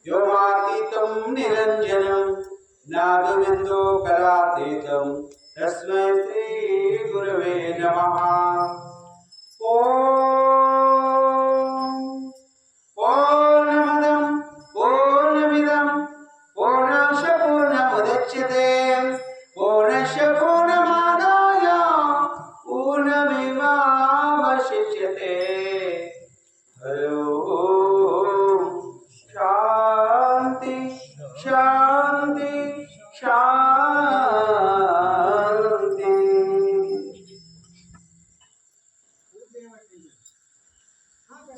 व्योमातीतं निरञ्जनं नादबिन्दो कलातीतं तस्मै श्री गुरवे नमः। पूर्णमदं पूर्णमिदं पूर्णस्य पूर्णमुदच्यते पूर्णस्य पूर्णमादाय पूर्णमेवावशिष्यते। शांति शांति शांति।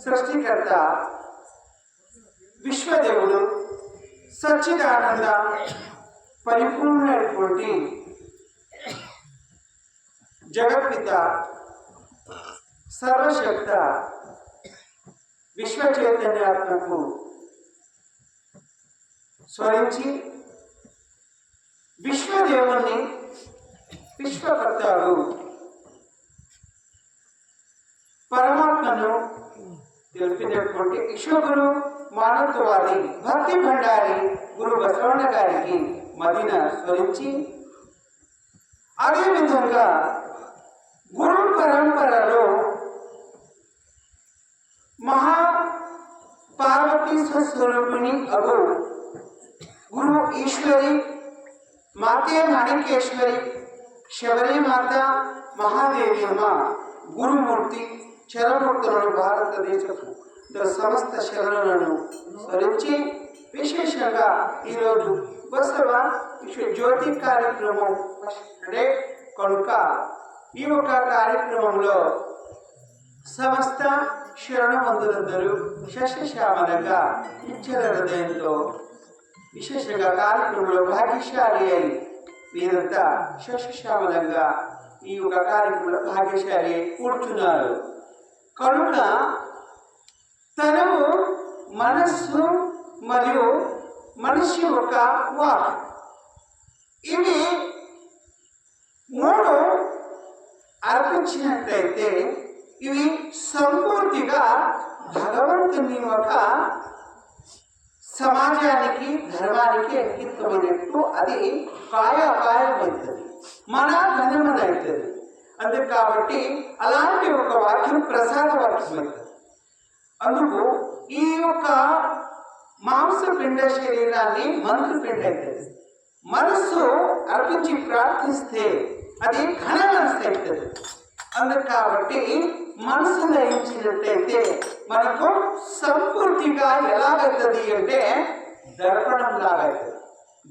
सृष्टिकर्ता विश्वदेवुడు సచ్చిదానంద పరిపూర్ణమైనటువంటి జగత్పిత సర్వశక్త విశ్వ చైతన్యాత్మకు స్మరించి విశ్వదేవుని విశ్వకర్తాడు పరమాత్మను తెలిపినటువంటి విశ్వగురు మానవత్వవాది భక్తి భండారి గురు బసవಣ್ణ గారికి మదిన స్మరించి అదేవిధంగా గురు పరంపరలో మహా పార్వతీ స్వస్వరూపిణి అగు గురు ఈశ్వరి మాతే మాణికేశ్వరి శబరి మాత మహాదేవి అమ్మ గురుమూర్తి శరణమూర్తులను భారతదేశపు సమస్త శరణులను స్మరించి విశేషంగా ఈరోజు బసవ విశ్వ జ్యోతి కార్యక్రమం అంటే కనుక ఈ యొక్క కార్యక్రమంలో సమస్త శరణమందులందరూ శశశ్యామలంగా నిశ్చల హృదయంతో విశేషంగా కార్యక్రమంలో భాగ్యశాలి అయి మీరంతా శశశ్యామలంగా ఈ యొక్క కార్యక్రమంలో భాగ్యశాలి అయి కూర్చున్నారు కనుక తనము మనస్సు మరియు మనిషి యొక్క వాక్ ఇవి మూడు అర్పించినట్లయితే ఇవి సంపూర్తిగా భగవంతుని యొక్క సమాజానికి ధర్మానికి అంకితమైనట్టు అది కాయాపాయమవుతుంది మన ధనమనవుతుంది. అందుకు కాబట్టి అలాంటి ఒక వాక్యం ప్రసాద వాక్యం అవుతుంది. అందుకు ఈ యొక్క మాంసపిండ శరీరాన్ని మంత్రపిండ అవుతుంది. మనస్సు అర్పించి ప్రార్థిస్తే అది ఘన మనసు అవుతుంది. అందుకు కాబట్టి మనసు లయించినట్లయితే మనకు సంపూర్తిగా ఎలాగవుతుంది అంటే దర్పణం లాగవుతుంది.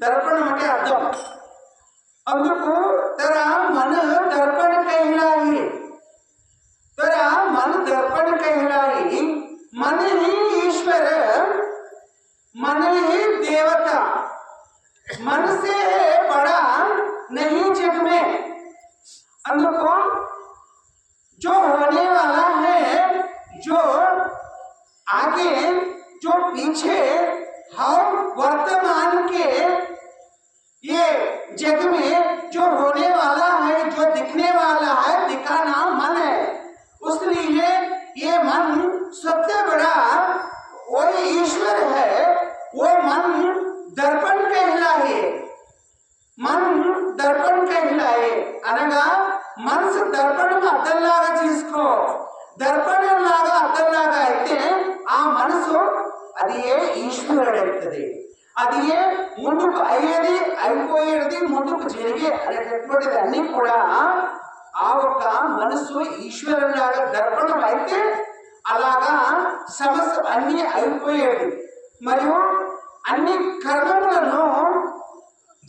దర్పణం అంటే అర్థం. అందుకు तेरा मन दर्पण कहलाई, तेरा मन दर्पण कहलाई। मन ही ईश्वर, मन ही देवता, मन से बड़ा नहीं जग में। అందుకు जो होने वाला है, जो आगे जो पीछे हम वर्तमान के ये जग में जो होने वाला है, जो दिखने वाला है, दिखाना मन है। उसलिए ये मन सबसे बड़ा वही ईश्वर है। वो मन दर्पण कहलाए, मन दर्पण कहलाए అనగా మనసు దర్పణం అద్దంలాగా తీసుకో. దర్పణం లాగా అద్దంలాగా అయితే ఆ మనసు అది ఏ ఈశ్వరుడు అవుతుంది. అది ఏ ముందుకు అయ్యేది, అయిపోయేది, ముందుకు జరిగే అనేటటువంటిది అన్ని కూడా ఆ ఒక మనసు ఈశ్వరులాగా దర్పణం అయితే అలాగా సమస్య అన్ని అయిపోయేది. మరియు అన్ని కర్మములను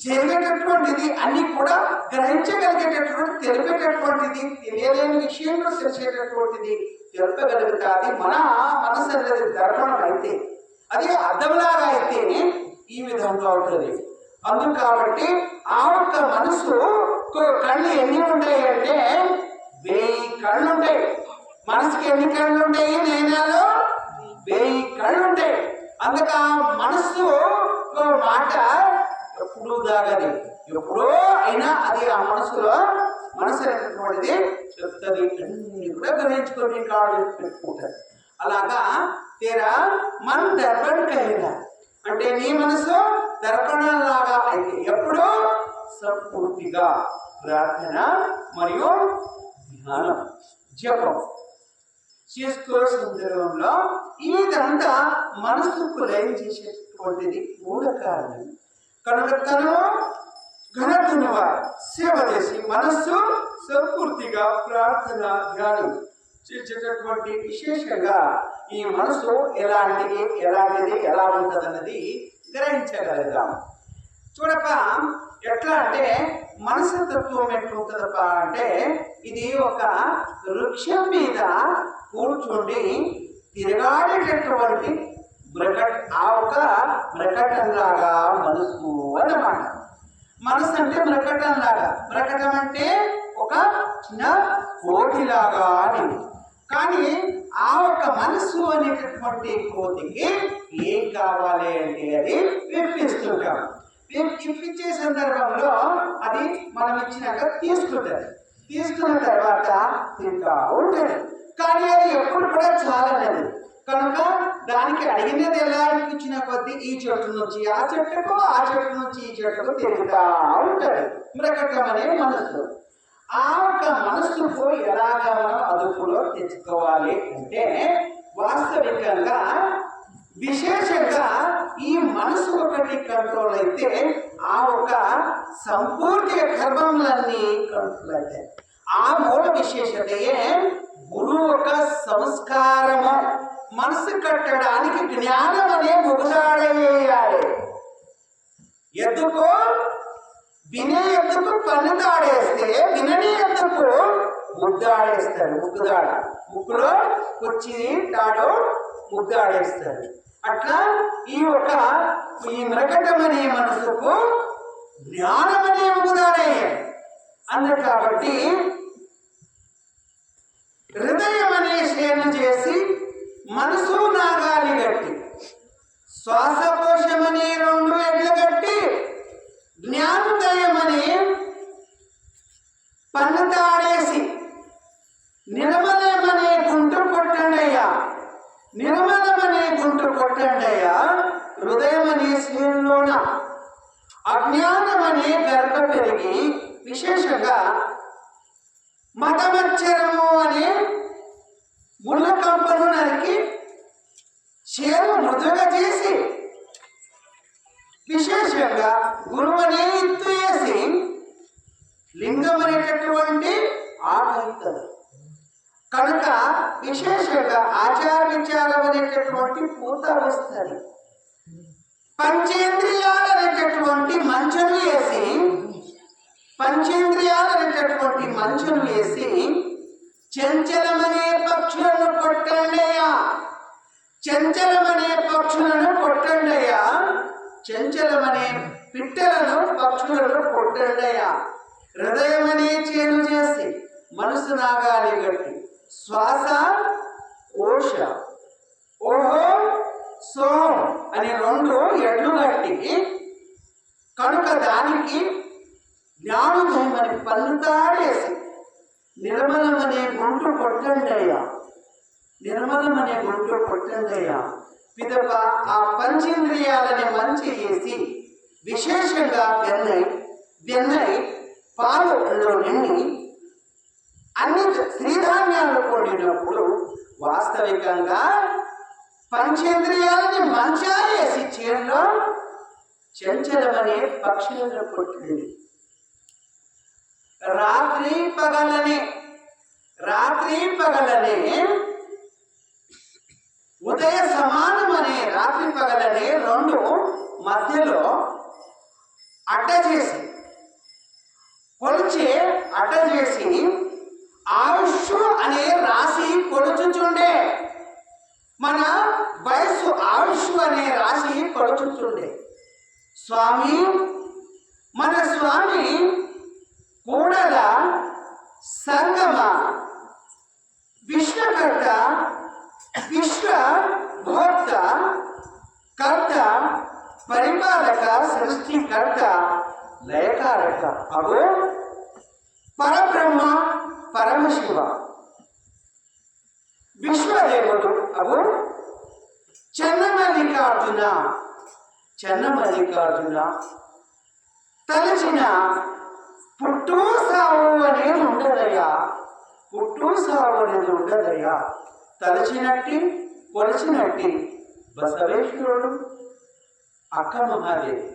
జరిగేటటువంటిది అన్ని కూడా గ్రహించగలిగేటటువంటి, తెలిపేటటువంటిది, తెలియలేని విషయంలో తెలిసేటటువంటిది తెలుపగలుగుతుంది. మన మనసు అనేది దర్పణం అయితే, అది అర్థంలాగా అయితే ఈ విధంగా ఉంటుంది. అందుకు కాబట్టి ఆ యొక్క మనసు కళ్ళు ఎన్ని ఉంటాయి అంటే 1000 కళ్ళు ఉంటాయి. మనసుకి ఎన్ని కళ్ళు ఉంటాయి? నేనాలో 1000 కళ్ళు ఉంటాయి. అందుకు ఆ మనస్సు మాట ఎప్పుడు దాగది, ఎప్పుడో అయినా అది ఆ మనసులో మనసు అనేటటువంటిది చెప్తుంది. అన్ని కూడా గ్రహించుకొని కాడు పెట్టుకుంటారు. అలాగా तेरा मन दर्पण कहेगा అంటే నీ మనసు దర్పణంలాగా అయితే ఎప్పుడు సంపూర్తిగా ప్రార్థన మరియు ధ్యానం జపం చేసుకో సందర్భంలో ఇదంతా మనసుకు లయం చేసేటువంటిది మూల కారణం. కనుక తను ఘనతునివా సేవ చేసి మనస్సు సంపూర్తిగా ప్రార్థన ధ్యానం చేసేటటువంటి విశేషంగా ఈ మనసు ఎలాంటిది ఎలా ఉంటుందన్నది గ్రహించగలుగుతాం. చూడప్ప ఎట్లా అంటే మనసు తత్వం ఎట్లుంటుందప్ప అంటే ఇది ఒక వృక్షం మీద కూర్చుండి తిరగాడేటటువంటి ఆ ఒక మృకటంలాగా మనసు అన్నమాట. మనసు అంటే మృకటంలాగా, మృకటం అంటే ఒక చిన్న కోటిలాగా అని. కానీ ఆ ఒక మనసు అనేటటువంటి కోటికి ఏం కావాలి అంటే అది విప్పిస్తుంటాం. ఇప్పించే సందర్భంలో అది మనం ఇచ్చినాక తీసుకుంటుంది. తీసుకున్న తర్వాత తింటా ఉంటుంది. కానీ అది ఎప్పుడు కూడా చాలలేదు. కనుక దానికి అడిగినది ఎలా ఇప్పించిన కొద్దీ ఈ చెట్టు నుంచి ఆ చెట్టుకు, ఆ చెట్టు నుంచి ఈ చెట్టుకు తిరుగుతా ఉంటుంది మృకటం అనే మనసు. ఆ ఒక మనస్సుకు ఎలాగా మనం అదుపులో తెచ్చుకోవాలి అంటే వాస్తవికంగా విశేషంగా ఈ మనసు ఒకటి కంట్రోల్ అయితే ఆ ఒక సంపూర్తి కర్మములన్నీ కంట్రోల్ అవుతాయి. ఆ మూల విశేషతయే గురువు ఒక సంస్కారము. మనసు కట్టడానికి జ్ఞానం అనే ముగుదాడేయాలి. ఎందుకు వినే ఎందుకు పన్ను తాడేస్తే వినని ఎందుకు ముద్దాడేస్తారు. ముగ్గుదాడ ముగ్గులో వచ్చి తాడు ముద్దాడేస్తారు. అట్లా ఈ మృకటం అనే మనసుకు జ్ఞానం అనే ముగుదాడేయాలి. అందుకు కాబట్టి హృదయం అనే సేన చేసి మనసు నాగాలి గట్టి, శ్వాసకోశం అనే 2 ఎడ్లు గట్టి, జ్ఞానోదయం అనే పన్ను తాడేసి నిర్మలమనే గుంటు కొట్టండయ్యా, నిర్మలమనే గుంటు కొట్టండయ్యా. హృదయం అనే శ్రీలోన అజ్ఞానం అనే గర్భ పెరిగి విశేషంగా మతమచ్చరము అనే ముళ్ళ కంపను నరికి చేరు మృదుగా చేసి విశేషంగా గురువు అనే ఎత్తు వేసి లింగం అనేటటువంటి ఆటవుతుంది. కనుక విశేషంగా ఆచార విచారం అనేటటువంటి పూత వస్తుంది. పంచేంద్రియాలు అనేటటువంటి మంచం వేసి చంచలమనే పక్షులను కొట్టండియా, చంచలమనే పక్షులను కొట్టండియా, చంచలమనే పిట్టలను పక్షులను కొట్టండియా. హృదయం అనే చేను చేసి మనసు నాగాలి గట్టి, శ్వాస ఓష ఓహో సోం అనే 2 ఎడ్లు గట్టి, కనుక దానికి జ్ఞానోదయం అని పన్ను తాడేసి నిర్మలమనే గుంటు కొట్టండయ్యా, నిర్మలమనే గుంటు కొట్టండయ్యా. పిదప ఆ పంచేంద్రియాలని మంచి చేసి విశేషంగా వెన్నై పాలలో నిండి అన్ని శ్రీధాన్యాలు కొడినప్పుడు వాస్తవికంగా పంచేంద్రియాలని మంచిగా వేసి చేనులో చంచలమనే పక్షులను కొట్టింది. రాత్రి పగలనే ఉదయ సమానమనే రాత్రి పగలనే 2 మధ్యలో అడ్డ చేసి కొలిచే అడ్డ చేసి ఆయుష్ అనే రాశి కొలుచుచుండే. మన వయస్సు ఆయుష్ అనే రాశి కొలుచుచుండే. మన స్వామి కూడల సంగమ విశ్వకర్త, విశ్వభోక్త, కర్త, పరిపాలక, సృష్టికర్త, లయకారక అగు పరబ్రహ్మ పరమశివ విశ్వదేవుడు అగు చంద్రమల్లికార్జున చెన్నమల్లికార్జున తలచిన పుట్టు సావు అనేది ఉండదయ్యా, పుట్టు సావు అనేది ఉండదయ్యా. తలచినట్టి కొలిచినట్టి బసవేశ్వరుడు, అక్క మహాదేవి,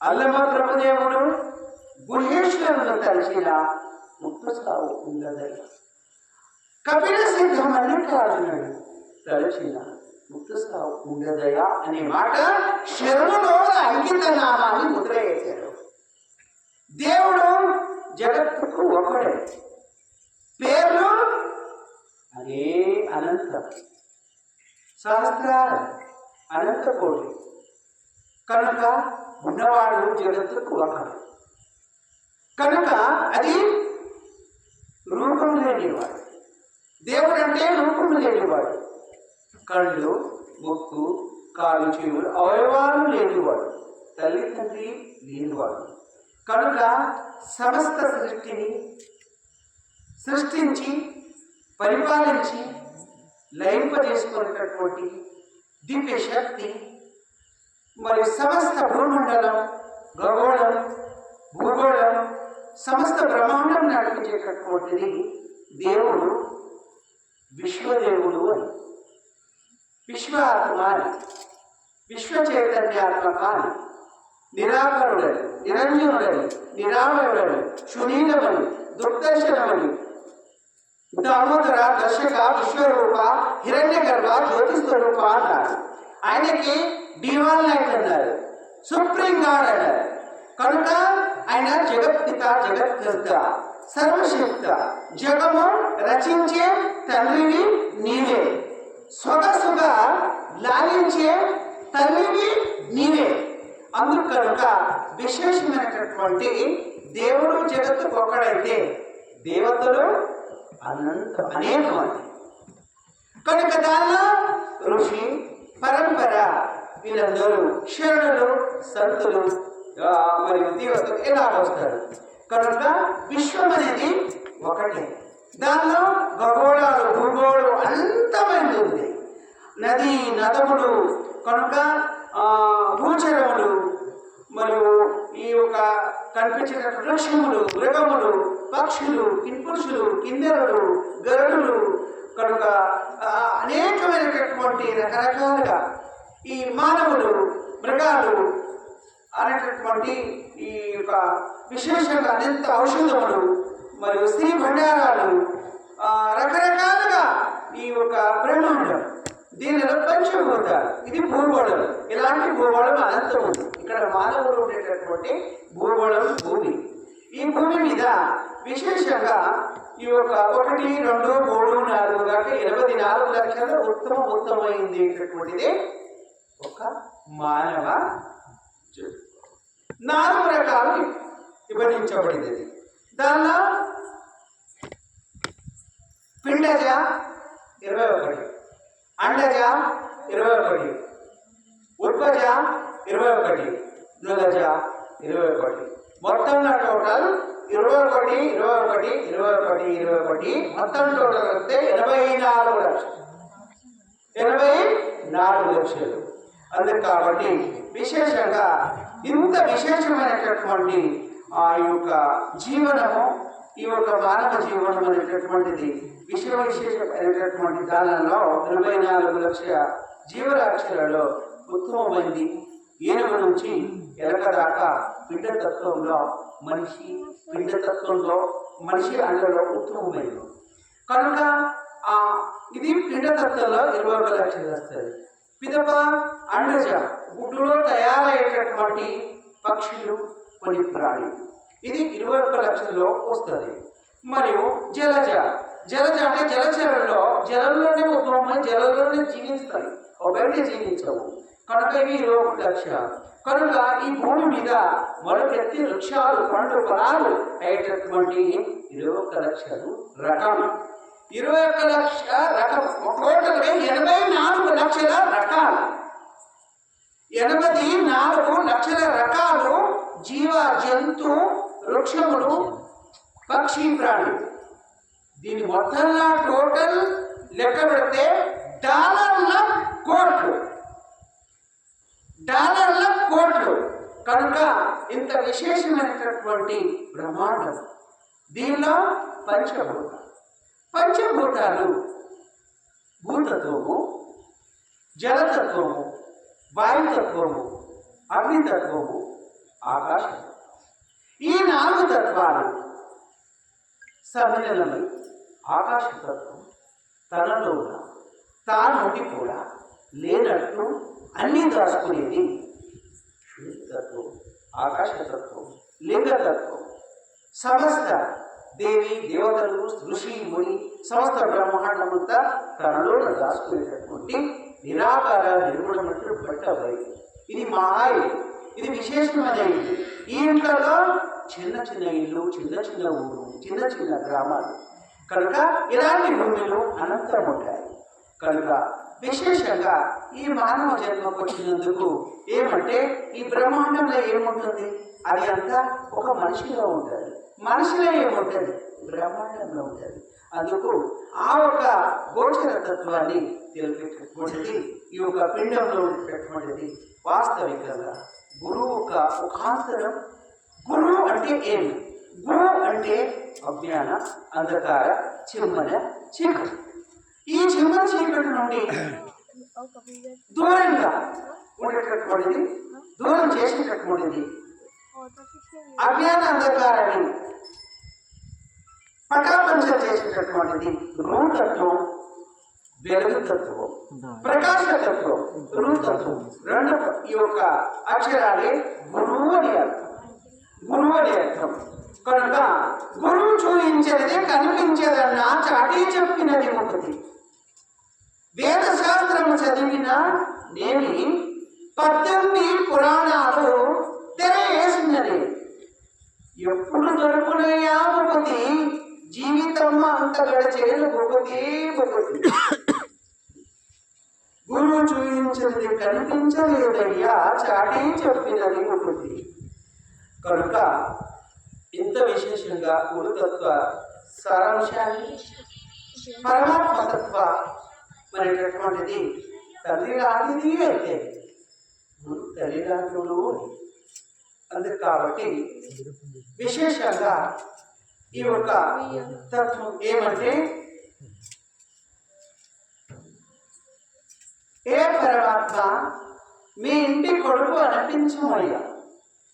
అల్లమ ప్రభుదేవుడు, గుహేశ్వరుడు తలచిన పుట్టు సావు ఉండదయ్యా. కపిల సిద్ధ మల్లికార్జునుడు తలచిన పుట్టు సావు ఉండదయ్యా అనే మాట శరణులో అంకిత నామాన్ని ముద్ర వేశారు. దేవుడు జగత్తుకు ఒకడే, పేర్లు అదే అనంతం, సహస్రాలు అనంత కోటి. కనుక ఉన్నవాడు జగత్తుకు ఒకడు. కనుక అది రూపం లేనివాడు. దేవుడు అంటే రూపం లేనివాడు. కళ్ళు, ముక్కు, కాలు, చెవులు, అవయవాలు లేనివాడు, తల్లి తండ్రి లేనివాడు. కనుక సమస్త సృష్టిని సృష్టించి పరిపాలించి లయింపజేసుకునేటటువంటి దివ్య శక్తి, మరి సమస్త భూమండలం, ఖగోళం, భూగోళం, సమస్త బ్రహ్మాండం నడిపించేటటువంటిది దేవుడు విశ్వదేవుడు అని, విశ్వాత్మ అని, విశ్వ చైతన్యాత్మక అని, నిరాకరుడని, నిరంజనుడని, నిరామయుడని, సునీలమని, దుర్దర్శనమని, దామోదర, దర్శక, విశ్వరూప, హిరణ్య గర్భ, జ్యోతిస్వరూప అన్నారు. ఆయనకి డివాన్ లైట్ అన్నారు, సుప్రీం గాడ్ అన్నారు. కనుక ఆయన జగత్పిత, జగత్కర్త, సర్వశక్త, జగము రచించే తండ్రివి నీవే, సొగసుగా లాలించే తల్లివి నీవే. అందుకు కనుక విశేషమైనటువంటి దేవుడు జగత్తు ఒకడైతే దేవతలు అనేకమంది. కనుక దానిలో ఋషి పరంపర వీళ్ళందరూ శరణులు, సంతులు, మరియు దేవతలు ఎలా వస్తారు. కనుక విశ్వం అనేది ఒకటే. దానిలో ఖగోళాలు, భూగోళం అంతమంది ఉంది. నది, నదములు, కనుక భూచరములు, మరియు ఈ యొక్క కనిపించిన వృక్షములు, మృగములు, పక్షులు, కింపురుషులు, కిన్నెరలు, గరుడులు, కనుక అనేకమైనటువంటి రకరకాలుగా ఈ మానవులు, మృగాలు అనేటటువంటి ఈ యొక్క విశేషంగా అనంత ఔషధములు, మరియు స్త్రీ భండారాలు, రకరకాలుగా ఈ యొక్క బ్రహ్మాండం, దీనిలో పంచభూతాలు, ఇది భూగోళం. ఇలాంటి భూగోళం అనంతం ఉంది. ఇక్కడ మానవులు ఉండేటటువంటి భూగోళం భూమి. ఈ భూమి మీద విశేషంగా ఈ యొక్క 1, 2, 3, 4 దాకా 84 లక్షల ఉత్తమమైంది ఒక మానవ 4 రకాలు విభజించబడింది. దానిలో పిండజ 21, అండజ 21, ఉద్భజ 21, నృగజ 21. మొత్తంలో టోటల్ 21, 21, 21, 21. మొత్తం టోటల్ వస్తే 84 లక్షలు. 84 లక్షలు. అందుకు కాబట్టి విశేషంగా ఇంత విశేషమైనటువంటి ఆ యొక్క జీవనము, ఈ యొక్క మానవ జీవనం అనేటటువంటిది విశేషమైనటువంటి దానంలో 84 లక్షల జీవరాశులలో ఉత్తమమైంది. ఏనుగు నుంచి ఎలక దాకా పిండతత్వంలో మనిషి, పిండతత్వంలో మనిషి అండలో ఉత్తమమైనది. కనుక ఇది పిండతత్వంలో 21 లక్షలు వస్తుంది. పిదప అండజ, గుడ్డులో తయారయ్యేటటువంటి పక్షులు, కొన్ని ప్రాణులు, ఇది 21 లక్షల్లో వస్తుంది. మరియు జలజ, జలజ అంటే జలచరంలో, జలంలోనే ఉత్తమమైన జలంలోనే జీవిస్తాయి, ఒకటి జీవించవు. కనుక ఇవి 21 లక్షలు. కనుక ఈ భూమి మీద మొదలెత్తి వృక్షాలు, పండ్లు, ఫలాలు అయ్యేటటువంటి 21 లక్షలు రకం. 21 లక్షల రకం. టోటల్గా 84 లక్షల రకాలు. 84 లక్షల రకాలు జీవ, జంతు, వృక్షములు, పక్షి, ప్రాణి. దీని మొత్తంలో టోటల్ లెక్క పెడితే $కోట్లు. డాలర్ల కోట్లు. కనుక ఇంత విశేషమైనటువంటి బ్రహ్మాండం. దీనిలో పంచభూతాలు భూతత్వము, జలతత్వము, వాయుతత్వము, అగ్నితత్వము, ఆకాశం. ఈ 4 తత్వాలు సమిళనమై ఆకాశతత్వం తనలో తానుండి కూడా లేనట్టు అన్నీ దాచుకునేది తత్వం, ఆకాశతత్వం, లింగతత్వం. సమస్త దేవి దేవతలు, ఋషి ముని, సమస్త బ్రహ్మాండమంతా తనలో దాచుకునేటటువంటి నిరాకార నిర్గుణమంటూ పట్టబై. ఇది మాయ, ఇది విశేషమైనది. ఈ ఇంట్లో చిన్న చిన్న ఇల్లు, చిన్న చిన్న ఊరు, చిన్న చిన్న గ్రామాలు. కనుక ఇలాంటి భూములు అనంతం ఉంటాయి. కనుక విశేషంగా ఈ మానవ జన్మకు వచ్చినందుకు ఏమంటే ఈ బ్రహ్మాండంలో ఏముంటుంది? అది అంతా ఒక మనిషిలో ఉంటుంది. మనిషిలో ఏముంటుంది? బ్రహ్మాండంలో ఉంటుంది. అందుకు ఆ ఒక గోచర తత్వాన్ని తెలిపేటటువంటిది ఈ యొక్క పిండంలో ఉండేటటువంటిది. వాస్తవికంగా గురువు ఒక ముఖాంతరం. గురువు అంటే ఏమి? గురువు అంటే అజ్ఞాన అంధకార చిమ్మన చీకటి. ఈ చిమ్మన చీకటి నుండి దూరంగా ఉండేటటువంటిది, దూరం చేసేటటువంటిది అజ్ఞాన అంధకారాన్ని పటాపంచం చేసేటటువంటిది రూతత్వం, వెలుగుతత్వం, ప్రకాశతత్వం. రూతత్వం రెండు ఈ యొక్క అక్షరాలే గురువు అని అర్థం. గురువు అని అర్థం. కనుక గురువు చూపించేది కనిపించేదన్నా చాటి చెప్పినది ఒకటి. వేద శాస్త్రము చదివిన నేమి 18 పురాణాలు తెరవేసినది. ఎప్పుడు దొరుకునయ్యా ఒకటి, జీవితం అంత గడిచేది ఒకటి. గురువు చూపించేది కనిపించలేదయ్యా, చాటి చెప్పినది ఒకటి. కనుక ఇంత విశేషంగా గురుతత్వ సారాంశాన్ని, పరమాత్మతత్వ అనేటటువంటిది తల్లి లాంటిది అయితే గురు తల్లిదండ్రులు. అందుకు కాబట్టి విశేషంగా ఈ యొక్క తత్వం ఏమంటే, ఏ పరమాత్మ మీ ఇంటి కొడుకు అనిపించమయ్యా,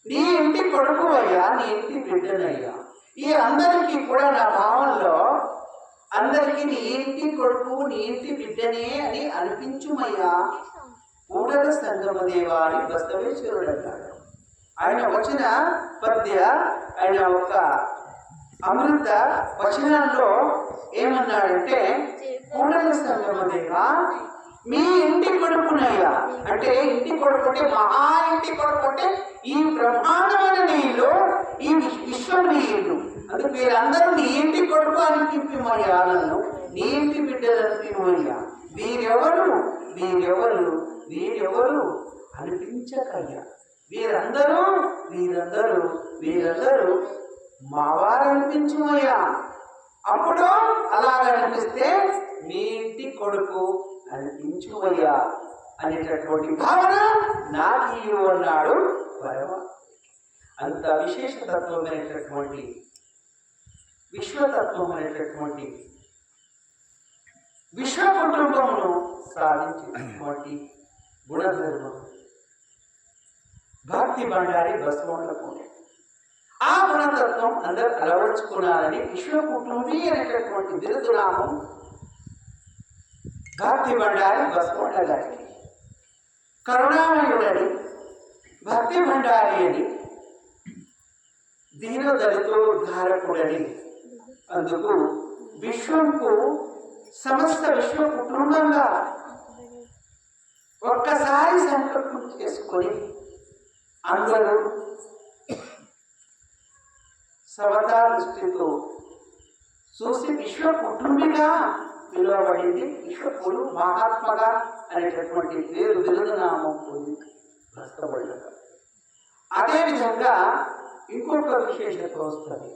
నీ ఇంటి కొడుకు అయ్యా, నీ ఇంటి బిడ్డనయ్యా. ఈ అందరికీ కూడా నా భావంలో అందరికీ నీ ఇంటి కొడుకు, నీ ఇంటి బిడ్డనే అని అనిపించుమయ్యా. కూడల సంగమదేవ అని బస్తవేశ్వరుడు అన్నాడు. ఆయన వచ్చిన పద్య, ఆయన ఒక అమృత వచనంలో ఏమన్నాడంటే, కూడల సంగమదేవ మీ ఇంటి కొడుకునయ్యా. అంటే ఇంటి కొడుకుంటే మహా ఇంటి కొడుకుంటే ఈ బ్రహ్మాండమైన నీళ్ళు, ఈ విశ్వం నీళ్ళు. అందుకు వీరందరూ నీ ఇంటి కొడుకు అనిపించమయ్యా, నన్ను నీ ఇంటి బిడ్డలు అనిపించమయ్యా. వీరెవరు వీరెవరు వీరెవరు అనిపించకయ్యా. వీరందరూ వీరందరూ వీరందరూ మావారు అనిపించమయ్యా. అప్పుడు అలాగనిపిస్తే మీ ఇంటి కొడుకు అనిపించుమయ్యా అనేటటువంటి భావన నాకు అన్నాడు పరమ. అంత విశేషతత్వమైనటువంటి విశ్వతత్వం అనేటటువంటి విశ్వ కుటుంబమును సాధించినటువంటి గుణధర్మం భక్తి బండారి బసవన్నకు ఆ గుణతత్వం అందరూ అలవర్చుకున్నారని విశ్వ కుటుంబీ అనేటటువంటి బిరుదునామం భక్తి బండారి బసవన్న గారికి. కరుణామయుడని, భక్తి బండారి అని, దీనదళితోద్ధారకుడని. అందుకు విశ్వంకు సమస్త విశ్వ కుటుంబంగా ఒక్కసారి సంకల్పం చేసుకొని అందరూ సమతా దృష్టితో చూసి విశ్వ కుటుంబిగా పిలువబడింది. విశ్వకుడు మహాత్మగా అనేటటువంటి పేరు బిరుదునామం పొంది భ్రష్టపడ్డాడు. అదేవిధంగా ఇంకొక విశేషత వస్తుంది.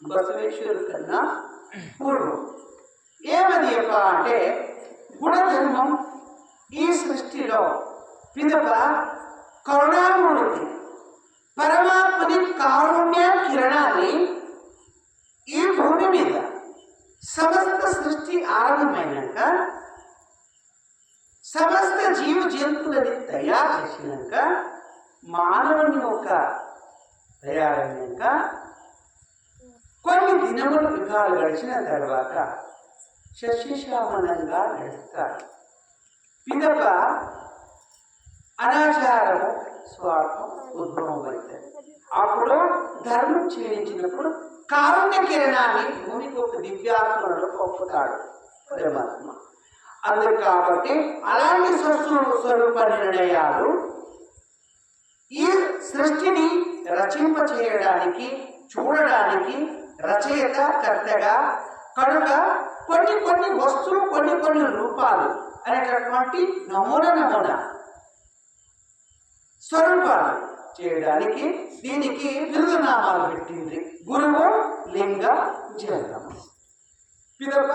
బసవేశ్వరుడు కన్నా పూర్వం ఏమది అంటే గుణధర్మం ఈ సృష్టిలో పిదప కరుణామూర్తి పరమాత్మని కారుణ్య కిరణాన్ని ఈ భూమి మీద సమస్త సృష్టి ఆరంభమైనాక సమస్త జీవ జంతువులని తయారు చేసినాక మానవుని యొక్క తయారైనాక కొన్ని దినములు యుగాలు గడిచిన తర్వాత శశిశ్యామలంగా నడుస్తారు. పిదప అనాచారము స్వార్థం ఉద్భవం అవుతుంది. అప్పుడు ధర్మం క్షీణించినప్పుడు కారుణ్య కిరణాన్ని భూమికి ఒక దివ్యాత్మలో పంపుతాడు పరమాత్మ. అందుకు కాబట్టి అలాంటి స్వరూప నిర్ణయాలు ఈ సృష్టిని రచింప చేయడానికి చూడడానికి రచయిత కర్తగా కనుక కొన్ని వస్తువులు కొన్ని రూపాలు అనేటటువంటి నమూనా స్వరూపాలు చేయడానికి దీనికి బిరుదునామాలు పెట్టింది. గురువు, లింగ, జంగమ. పిదప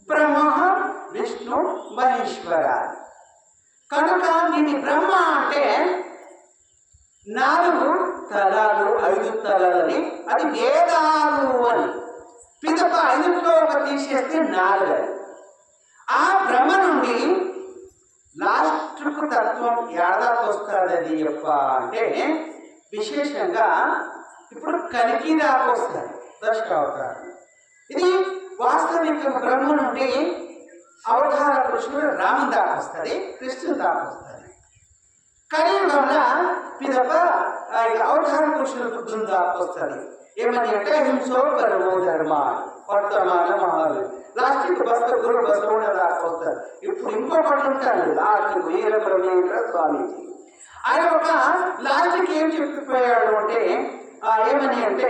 బ్రహ్మ, విష్ణు, మహేశ్వర. కనుక దీని బ్రహ్మ అంటే 4 తలాలు 5 తలాలని, అది వేదాలు అని. పిదప 5లో ఒక తీసేస్తే 4. ఆ బ్రహ్మ నుండి లాస్ట్కు తత్వం ఏడాది వస్తుంది. అది చెప్ప అంటే విశేషంగా ఇప్పుడు కలికి దాకా వస్తుంది దశావతారం. ఇది వాస్తవిక బ్రహ్మ నుండి అవతార పురుషుడు రాముని దాకా వస్తుంది, కృష్ణుని దాకా వస్తుంది. కలియుగంలో పిదప అవతార పురుషుల బుద్ధుని దాకా వస్తుంది. ఏమని అంటే హింసో పరమో ధర్మ వర్తమాన మహాలు. లాస్ట్కి గురు బసవణ దాకా వస్తారు. ఇప్పుడు ఇంకొకటి ఉంటాడు లాస్ట్ వీరబ్రహ్మేంద్ర స్వామీజీ. ఆయన ఒక లాస్ట్కి ఏం చెప్పిపోయాడు అంటే ఏమని అంటే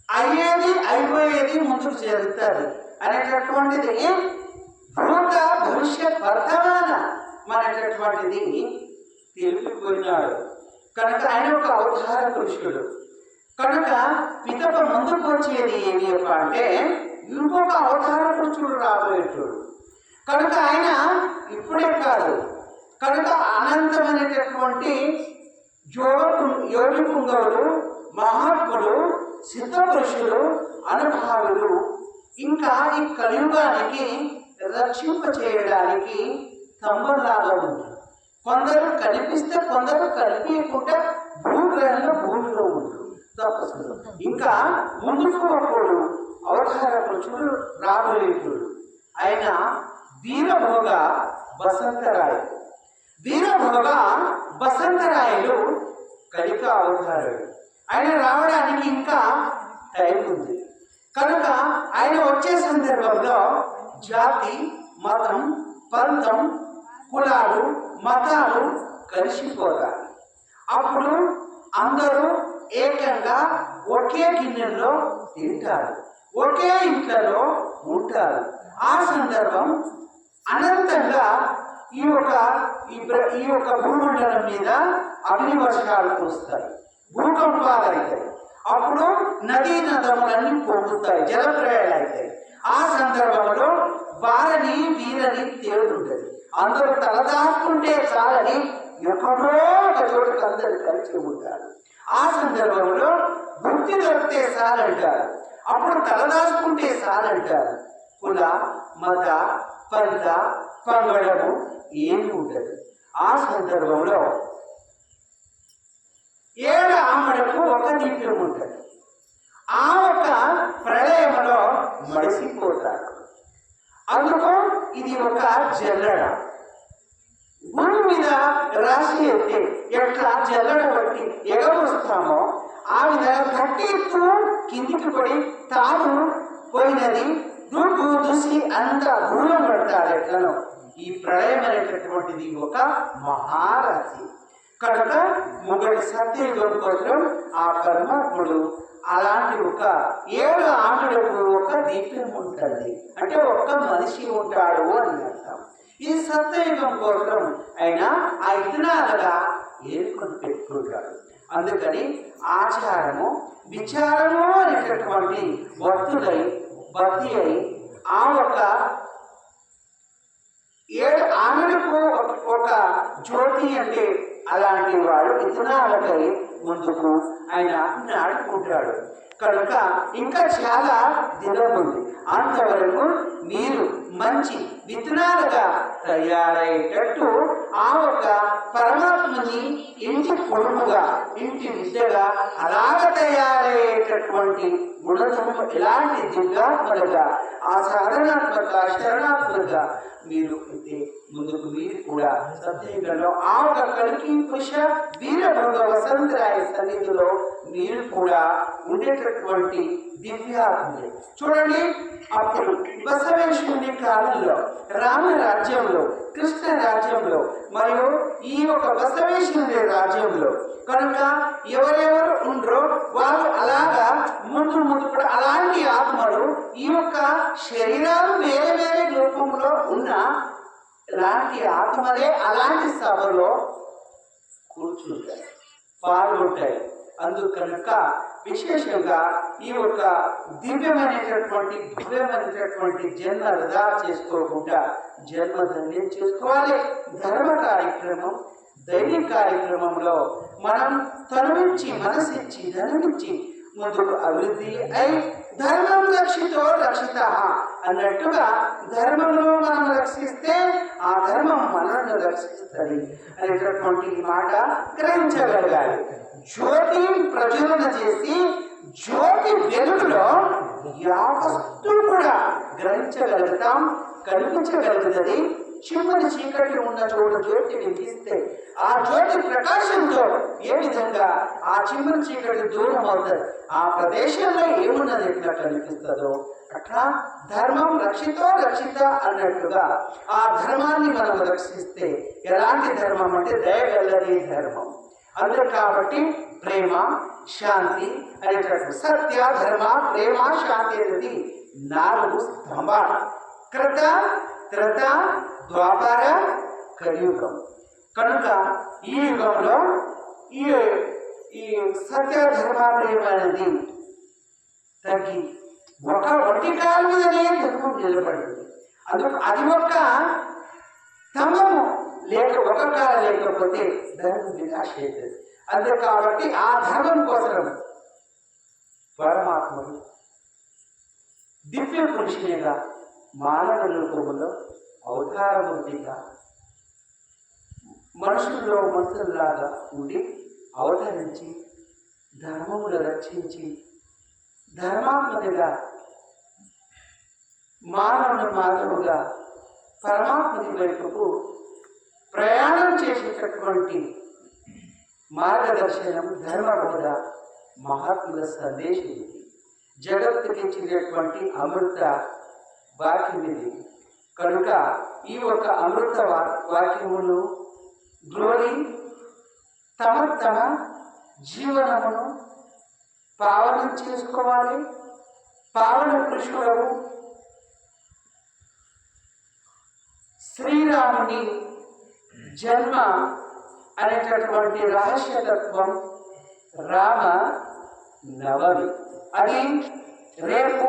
అయ్యేది అయిపోయేది ముందుకు జరుగుతుంది అనేటటువంటిది భూత భవిష్యత్ వర్తమాన అనేటటువంటిది తెలిపిపోయినాడు. కనుక ఆయన ఒక అవతార పురుషుడు. కనుక పిదప ముందుకు వచ్చేది ఏమి అంటే ఇంకొక అవతార పురుషుడు రాబోయేటోడు. కనుక ఆయన ఇప్పుడే కాదు, కనుక అనంతమైనటువంటి యోగి పుంగవులు, మహాత్ములు, సిద్ధ పురుషులు, అనుభావులు ఇంకా ఈ కలియుగానికి రక్షింప చేయడానికి స్తంభంలాగా ఉంది. కొందరు కనిపిస్తే కొందరు కనిపించకుండా భూగ్రహంలో భూమిలో ఉంటుంది తపస్సులు. ఇంకా ముందుకు ఒకడు అవతార పురుషుడు రాబోయేటుడు. ఆయన వీరభోగ వసంతరాయలు. వీరభోగ వసంతరాయలు కలిక అవతారుడు. ఆయన రావడానికి ఇంకా టైం ఉంది. కనుక ఆయన వచ్చే సందర్భంలో జాతి, మతం, పంతం, కులాలు, మతాలు కలిసిపోతారు. అప్పుడు అందరూ ఏకంగా ఒకే గిన్నెలో తింటారు, ఒకే ఇంట్లో ఉంటారు. ఆ సందర్భం అనంతంగా ఈ యొక్క భూమండలం మీద అగ్ని వర్షాలు కురుస్తాయి, భూకంపాలు అవుతాయి. అప్పుడు నదీ నదములన్నీ పొంగుతాయి, జలప్రయాలు అవుతాయి. ఆ సందర్భంలో వారిని వీరని తేడు ఉంటుంది. అందరూ తలదాచుకుంటే చాలని ఎక్కడో ఒక చోటుకు అందరూ కలిసి ఉంటారు. ఆ సందర్భంలో భక్తి దొరికితే చాలంటారు, అప్పుడు తలదాచుకుంటే చాలంటారు. కుల, మత, పంత, పంగడము ఏమి ఉండదు. ఆ సందర్భంలో 7 ఆమడకు ఒక దీపం ఉంటుంది. ఆ ఒక ప్రళయంలో మడిసిపోతారు. అందుకు ఇది ఒక జల్లడ. భూమి మీద రాశి ఎత్తే ఎట్లా జల్లడ బట్టి ఎగవస్తామో ఆ విధంగా గట్టి ఎత్తు కిందికి పడి తాను పోయినది దుసి అంత దూరం పడతారు. ఎట్లనో ఈ ప్రళయం అనేటటువంటిది ఒక మహారాశి. కనుక మొదటి సత్యయుగం కోసం ఆ పరమాత్ముడు అలాంటి ఒక 7 ఆకులకు ఒక దీపం ఉంటుంది. అంటే ఒక్క మనిషి ఉంటాడు అని అర్థం. ఈ సత్యయుగం కోసం ఆయన ఆ ఇతనాలుగా ఏర్కొని పెట్టుకుంటాడు. అందుకని ఆచారము, విచారము అనేటటువంటి భక్తి అయి ఆ ఒక ఆమెకు ఒక జ్యోతి అంటే అలాంటి వాడు విత్తనాలకై ముందుకు ఆయన నాటుకుంటాడు. కనుక ఇంకా చాలా దినం ఉంది. అంతవరకు మీరు మంచి విత్తనాలుగా తయారయ్యేటట్టు ఆ ఒక పరమాత్మని ఇంటి కొడుకుగా ఇంటి విద్యగా అలాగ తయారయ్యేటటువంటి గుణధర్మం ఎలాంటి దిగ్గాత్మలుగా ఆ సాధనాత్మక శరణాత్మక మీరు అయితే ముందుకు మీరు కూడా సత్యంలో ఆ ఒక కలికి పుష వీరభంగ వసంతరాయ సన్నిధిలో మీరు కూడా ఉండేటటువంటి దివ్యాత్మలు చూడండి. అప్పుడు బసవేశ్వరుని కాలంలో రామరాజ్యంలో కృష్ణ రాజ్యంలో మరియు ఈ యొక్క బసవేశ్వరుని రాజ్యంలో కనుక ఎవరెవరు ఉండరో వాళ్ళు అలాగా ముందు కూడా అలాంటి ఆత్మలు ఈ యొక్క శరీరాలు వేరే వేరే రూపంలో ఉన్న ఇలాంటి ఆత్మలే అలాంటి సభలో కూర్చుంటాయి, పాల్గొంటాయి. అందుకనుక విశేషంగా ఈ యొక్క దివ్యమైనటువంటి భవ్యమైనటువంటి జన్మ వృధా చేసుకోకుండా జన్మధన్యం చేసుకోవాలి. ధర్మ కార్యక్రమం దైనిక కార్యక్రమంలో మనం తనువించి మనసిచ్చి ధనమిచ్చి ముందుకు అభివృద్ధి అయి ధర్మం రక్షితో రక్షిత అన్నట్టుగా ధర్మంలో మనం రక్షిస్తే ఆ ధర్మం మనల్ని రక్షిస్తుంది అనేటటువంటి మాట గ్రహించగలగాలి. జ్యోతి ప్రజ్వలన చేసి జ్యోతి వెలుగులో యావత్తు కూడా గ్రహించగలుగుతాం, కనిపించగలుగుతుంది. చిమ్మని చీకటి ఉన్న చోట జ్యోతి వెలిగిస్తే ఆ జ్యోతి ప్రకాశంతో ఏ విధంగా ఆ చిమ్మని చీకటి దూరం అవుతుంది, ఆ ప్రదేశంలో ఏమున్నది ఎట్లా కనిపిస్తుందో అట్లా ధర్మం రక్షితో రక్షిత అన్నట్టుగా ఆ ధర్మాన్ని మనం రక్షిస్తే ఎలాంటి ధర్మం అంటే దయగలది ధర్మం. అందుకే కాబట్టి ప్రేమ శాంతి అనేటటువంటి సత్య ధర్మ ప్రేమ శాంతి అనేది 4 స్తంభాలు. కృత త్రేత ద్వాపర కలియుగం. కనుక ఈ యుగంలో ఈ సత్య ధర్మ ప్రేమ అనేది తగ్గి ఒంటి కాలు మీదనే ధర్మం నిలబడింది. అందుకు అది ఒక స్తంభము లేక ఒక కాల లేకపోతే ధర్మం వినాశ అవుతుంది. అంతే కాబట్టి ఆ ధర్మం కోసం పరమాత్ముడు దివ్య పురుషునిగా మానవ రూపంలో అవతారమూర్తిగా మనుషుల్లాగా ఉండి అవతరించి ధర్మములు రక్షించి ధర్మాత్మదిగా మానవుని మాధవుగా పరమాత్మది వైపుకు ప్రయాణం చేసేటటువంటి మార్గదర్శనం ధర్మబోధ మహాత్ముల సందేశం ఇది. జగత్తుకి ఇచ్చినటువంటి అమృత వాక్యం ఇది. కనుక ఈ ఒక అమృత వాక్యమును గ్లోరీ తమ జీవనమును పావనం చేసుకోవాలి. పావన పురుషుడు శ్రీరాముని జన్మ అనేటటువంటి రహస్యతత్వం రామ నవమి అది రేపు